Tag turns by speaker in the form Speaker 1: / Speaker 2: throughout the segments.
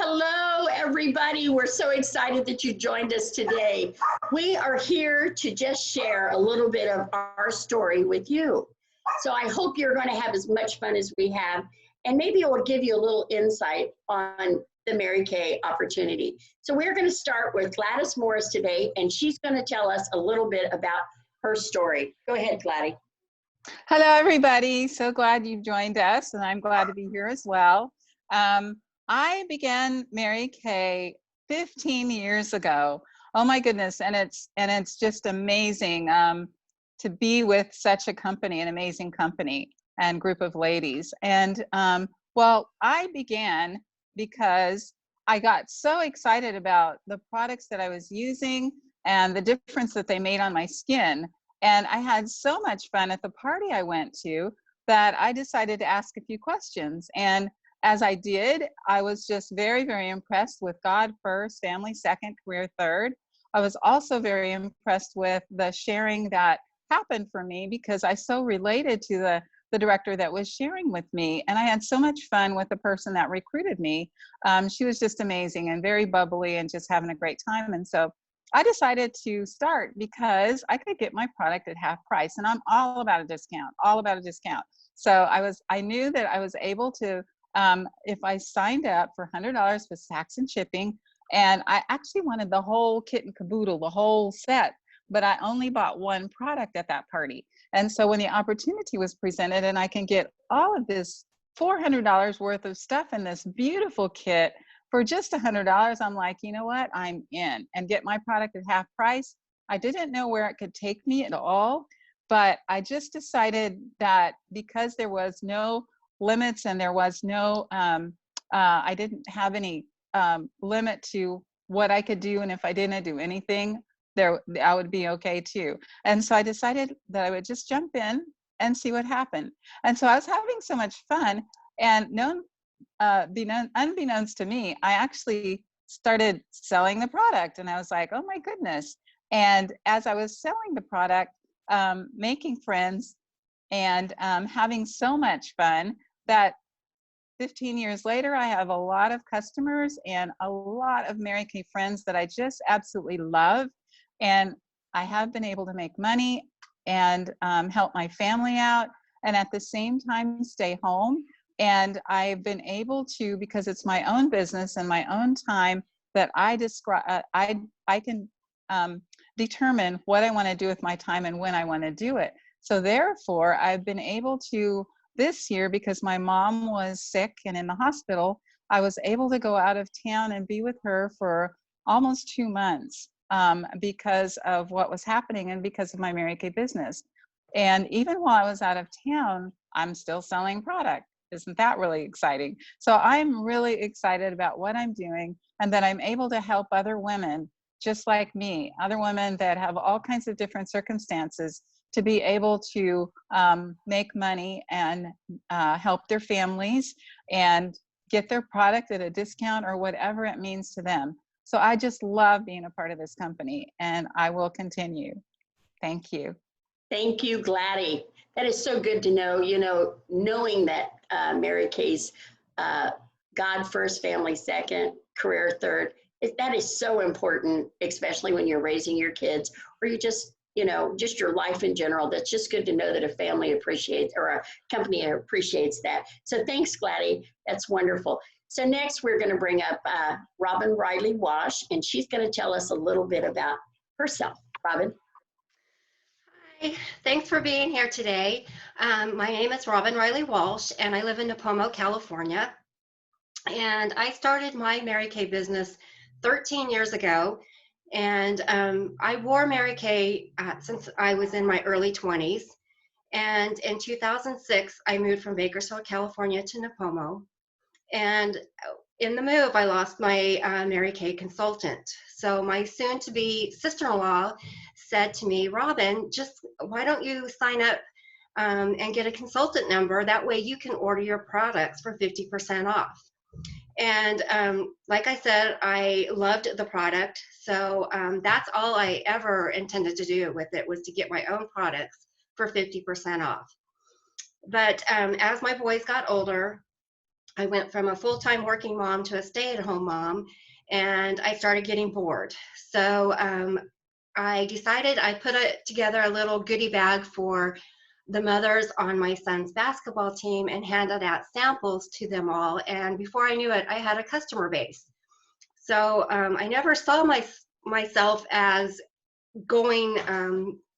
Speaker 1: Hello, everybody. We're so excited that you joined us today. We are here to just share a little bit of our story with you. So I hope you're going to have as much fun as we have, and maybe it will give you a little insight on the Mary Kay opportunity. So we're going to start with Gladys Morris today, and she's going to tell us a little bit about her story. Go ahead, Gladys.
Speaker 2: Hello, everybody. So glad you joined us, and I'm glad to be here as well. I began Mary Kay 15 years ago. Oh my goodness, and it's just amazing to be with such a company, an amazing company and group of ladies. And well, I began because I got so excited about the products that I was using and the difference that they made on my skin. And I had so much fun at the party I went to that I decided to ask a few questions. And as I did, I was just very, very impressed with God first, family second, career third. I was also very impressed with the sharing that happened for me because I so related to the director that was sharing with me. And I had so much fun with the person that recruited me. She was just amazing and very bubbly and just having a great time. And so I decided to start because I could get my product at half price, and I'm all about a discount, all about a discount. So I knew that I was able to, if I signed up for $100 with tax and shipping, and I actually wanted the whole kit and caboodle, the whole set, but I only bought one product at that party. And so when the opportunity was presented and I can get all of this $400 worth of stuff in this beautiful kit for just $100, I'm like, you know what, I'm in, and get my product at half price. I didn't know where it could take me at all, but I just decided that because there was no limits and there was no, I didn't have any limit to what I could do, and if I didn't do anything, I would be okay too. And so I decided that I would just jump in and see what happened. And so I was having so much fun, and unbeknownst to me, I actually started selling the product, and I was like, oh my goodness. And as I was selling the product, making friends and having so much fun that 15 years later, I have a lot of customers and a lot of Mary Kay friends that I just absolutely love. And I have been able to make money and help my family out, and at the same time stay home. And I've been able to, because it's my own business and my own time, that I can determine what I want to do with my time and when I want to do it. So therefore, I've been able to, this year, because my mom was sick and in the hospital, I was able to go out of town and be with her for almost 2 months because of what was happening and because of my Mary Kay business. And even while I was out of town, I'm still selling product. Isn't that really exciting? So I'm really excited about what I'm doing, and that I'm able to help other women just like me, other women that have all kinds of different circumstances, to be able to make money and help their families and get their product at a discount or whatever it means to them. So I just love being a part of this company, and I will continue. Thank you.
Speaker 1: Thank you, Gladys. That is so good to know, knowing that Mary Kay's God first, family second, career third, that is so important, especially when you're raising your kids, or you just, just your life in general. That's just good to know that a family appreciates, or a company appreciates that. So thanks, Gladys. That's wonderful. So next we're going to bring up Robin Riley Walsh, and she's going to tell us a little bit about herself. Robin.
Speaker 3: Hi, thanks for being here today. My name is Robin Riley Walsh, and I live in Nipomo, California. And I started my Mary Kay business 13 years ago. And I wore Mary Kay since I was in my early 20s. And in 2006, I moved from Bakersfield, California to Nipomo. And in the move, I lost my Mary Kay consultant. So my soon-to-be sister-in-law said to me, Robin, just why don't you sign up and get a consultant number? That way you can order your products for 50% off. And like I said, I loved the product. So that's all I ever intended to do with it, was to get my own products for 50% off. But as my boys got older, I went from a full-time working mom to a stay-at-home mom, and I started getting bored. So I decided I put together a little goodie bag for the mothers on my son's basketball team and handed out samples to them all. And before I knew it, I had a customer base. So I never saw myself as going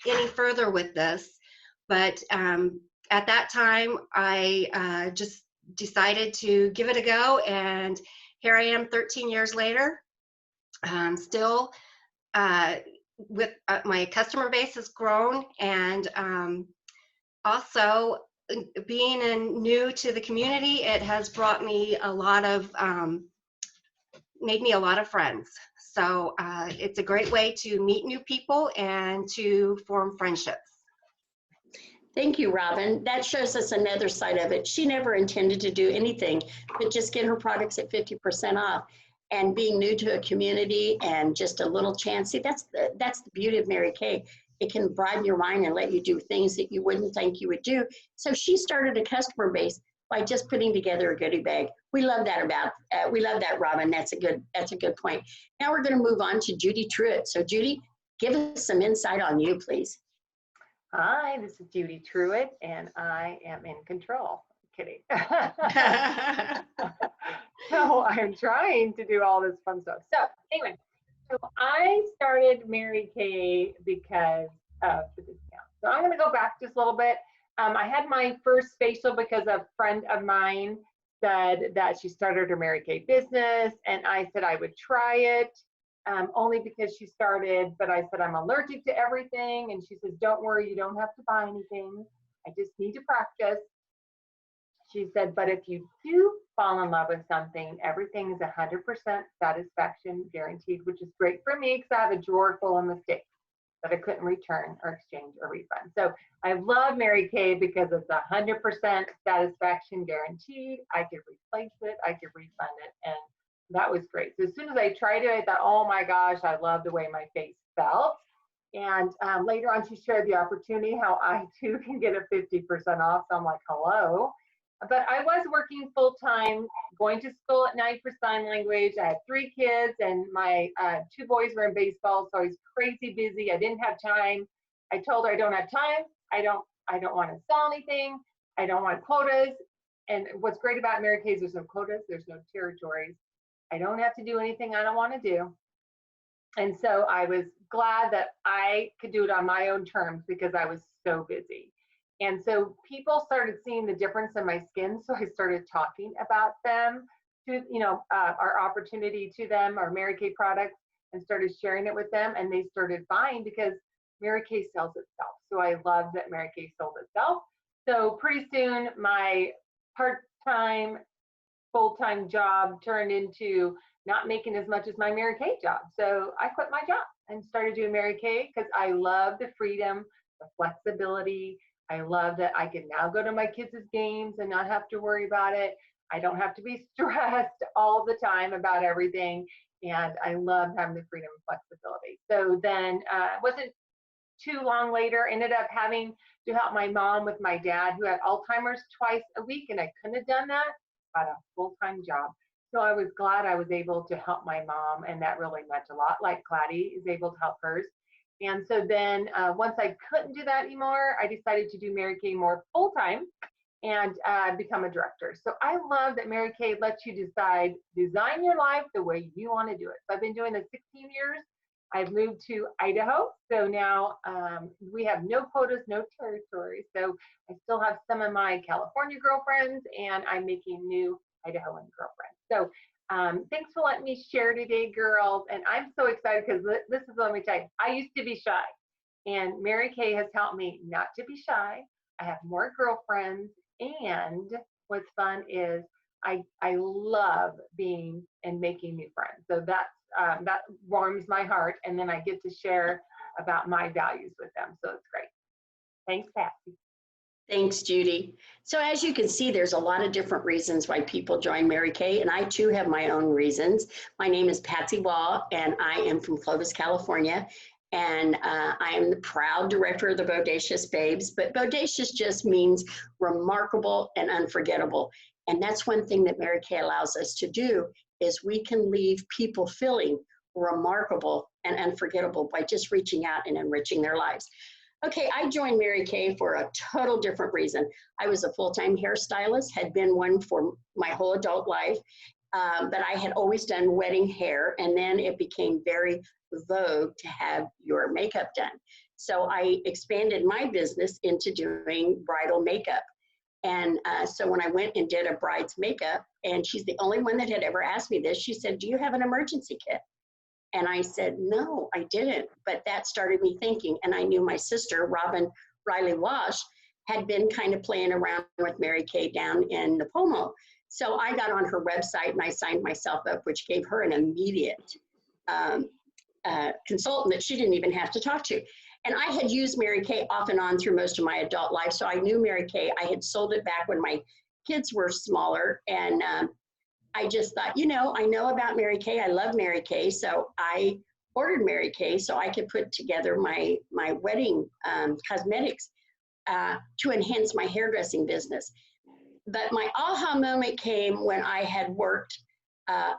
Speaker 3: any further with this, but at that time, I just decided to give it a go, and here I am 13 years later, still with my customer base has grown, and also being new to the community, it has brought me a lot of made me a lot of friends. So it's a great way to meet new people and to form friendships.
Speaker 1: Thank you, Robin. That shows us another side of it. She never intended to do anything but just get her products at 50% off. And being new to a community and just a little chance, see, that's the beauty of Mary Kay. It can broaden your mind and let you do things that you wouldn't think you would do. So she started a customer base by just putting together a goodie bag. We love that we love that, Robin. That's a good point. Now we're going to move on to Judy Truitt. So Judy, give us some insight on you, please.
Speaker 4: Hi, this is Judy Truitt, and I am in control. Kidding. So I'm trying to do all this fun stuff. So anyway, so I started Mary Kay because of the discount. So I'm going to go back just a little bit. I had my first facial because a friend of mine said that she started her Mary Kay business, and I said I would try it. Only because she started, but I said, I'm allergic to everything. And she says, don't worry, you don't have to buy anything. I just need to practice. She said, but if you do fall in love with something, everything is 100% satisfaction guaranteed, which is great for me because I have a drawer full of mistakes that I couldn't return or exchange or refund. So I love Mary Kay because it's 100% satisfaction guaranteed. I could replace it, I could refund it, and that was great. So as soon as I tried it, I thought, oh my gosh, I love the way my face felt. And later on, she shared the opportunity how I too can get a 50% off. So I'm like, hello. But I was working full time, going to school at night for sign language. I had 3 kids, and my 2 boys were in baseball, so I was crazy busy. I didn't have time. I told her I don't have time. I don't want to sell anything. I don't want quotas. And what's great about Mary Kay is there's no quotas, there's no territories. I don't have to do anything I don't want to do. And so I was glad that I could do it on my own terms because I was so busy. And so people started seeing the difference in my skin. So I started talking about them to, our opportunity to them, our Mary Kay products, and started sharing it with them. And they started buying because Mary Kay sells itself. So I love that Mary Kay sold itself. So pretty soon my part-time, full-time job turned into not making as much as my Mary Kay job. So I quit my job and started doing Mary Kay because I love the freedom, the flexibility. I love that I can now go to my kids' games and not have to worry about it. I don't have to be stressed all the time about everything. And I love having the freedom and flexibility. So then wasn't too long later, ended up having to help my mom with my dad who had Alzheimer's twice a week, and I couldn't have done that. Got a full-time job. So I was glad I was able to help my mom, and that really meant a lot, like Claddy is able to help hers. And so then once I couldn't do that anymore, I decided to do Mary Kay more full-time and become a director. So I love that Mary Kay lets you design your life the way you want to do it. So I've been doing this 16 years. I've moved to Idaho. So now we have no quotas, no territories. So I still have some of my California girlfriends, and I'm making new Idahoan girlfriends. So thanks for letting me share today, girls. And I'm so excited because this is, let me tell you, I used to be shy. And Mary Kay has helped me not to be shy. I have more girlfriends. And what's fun is I love being and making new friends. So that warms my heart. And then I get to share about my values with them. So it's great. Thanks, Patsy.
Speaker 1: Thanks, Judy. So as you can see, there's a lot of different reasons why people join Mary Kay, and I too have my own reasons. My name is Patsy Wall, and I am from Clovis, California, and I am the proud director of the Bodacious Babes, but Bodacious just means remarkable and unforgettable. And that's one thing that Mary Kay allows us to do, is we can leave people feeling remarkable and unforgettable by just reaching out and enriching their lives. Okay, I joined Mary Kay for a total different reason. I was a full-time hairstylist, had been one for my whole adult life, but I had always done wedding hair, and then it became very vogue to have your makeup done. So I expanded my business into doing bridal makeup. And so when I went and did a bride's makeup, and she's the only one that had ever asked me this, she said, "Do you have an emergency kit?" And I said, "No, I didn't." But that started me thinking. And I knew my sister, Robin Riley Walsh, had been kind of playing around with Mary Kay down in Napomo. So I got on her website and I signed myself up, which gave her an immediate consultant that she didn't even have to talk to. And I had used Mary Kay off and on through most of my adult life. So I knew Mary Kay. I had sold it back when my kids were smaller. And I just thought, you know, I know about Mary Kay. I love Mary Kay. So I ordered Mary Kay so I could put together my wedding cosmetics to enhance my hairdressing business. But my aha moment came when I had worked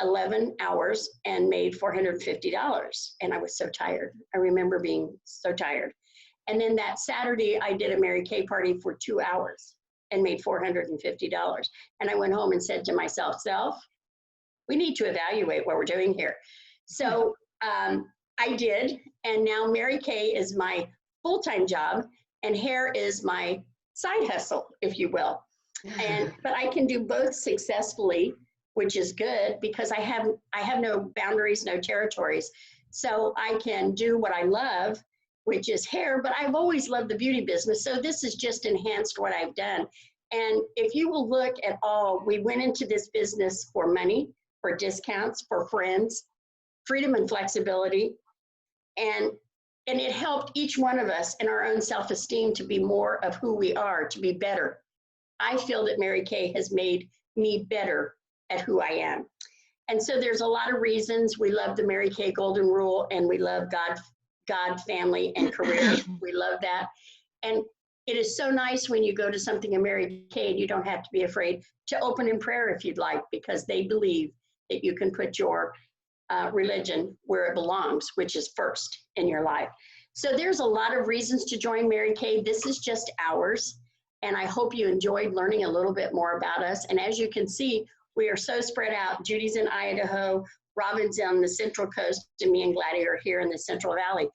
Speaker 1: 11 hours and made $450. And I was so tired. I remember being so tired. And then that Saturday, I did a Mary Kay party for 2 hours and made $450. And I went home and said to myself, "Self, we need to evaluate what we're doing here." So I did. And now Mary Kay is my full-time job and hair is my side hustle, if you will. But I can do both successfully, which is good because I have no boundaries, no territories. So I can do what I love, which is hair, but I've always loved the beauty business. So this has just enhanced what I've done. And if you will look at all, we went into this business for money, for discounts, for friends, freedom and flexibility. And it helped each one of us in our own self-esteem to be more of who we are, to be better. I feel that Mary Kay has made me better at who I am. And so there's a lot of reasons. We love the Mary Kay Golden Rule, and we love God, family, and career. We love that. And it is so nice when you go to something in Mary Kay and you don't have to be afraid to open in prayer if you'd like, because they believe that you can put your religion where it belongs, which is first in your life. So there's a lot of reasons to join Mary Kay. This is just ours. And I hope you enjoyed learning a little bit more about us. And as you can see, we are so spread out. Judy's in Idaho, Robin's on the Central Coast, and me and Gladys are here in the Central Valley.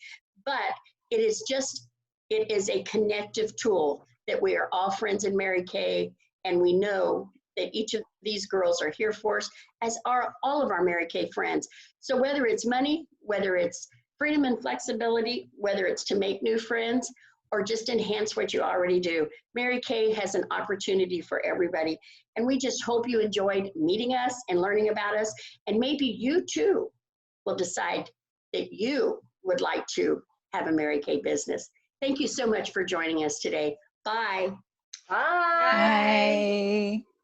Speaker 1: But it is a connective tool that we are all friends in Mary Kay, and we know that each of these girls are here for us, as are all of our Mary Kay friends. So whether it's money, whether it's freedom and flexibility, whether it's to make new friends, or just enhance what you already do, Mary Kay has an opportunity for everybody. And we just hope you enjoyed meeting us and learning about us. And maybe you too will decide that you would like to have a Mary Kay business. Thank you so much for joining us today. Bye.
Speaker 4: Bye.
Speaker 2: Bye.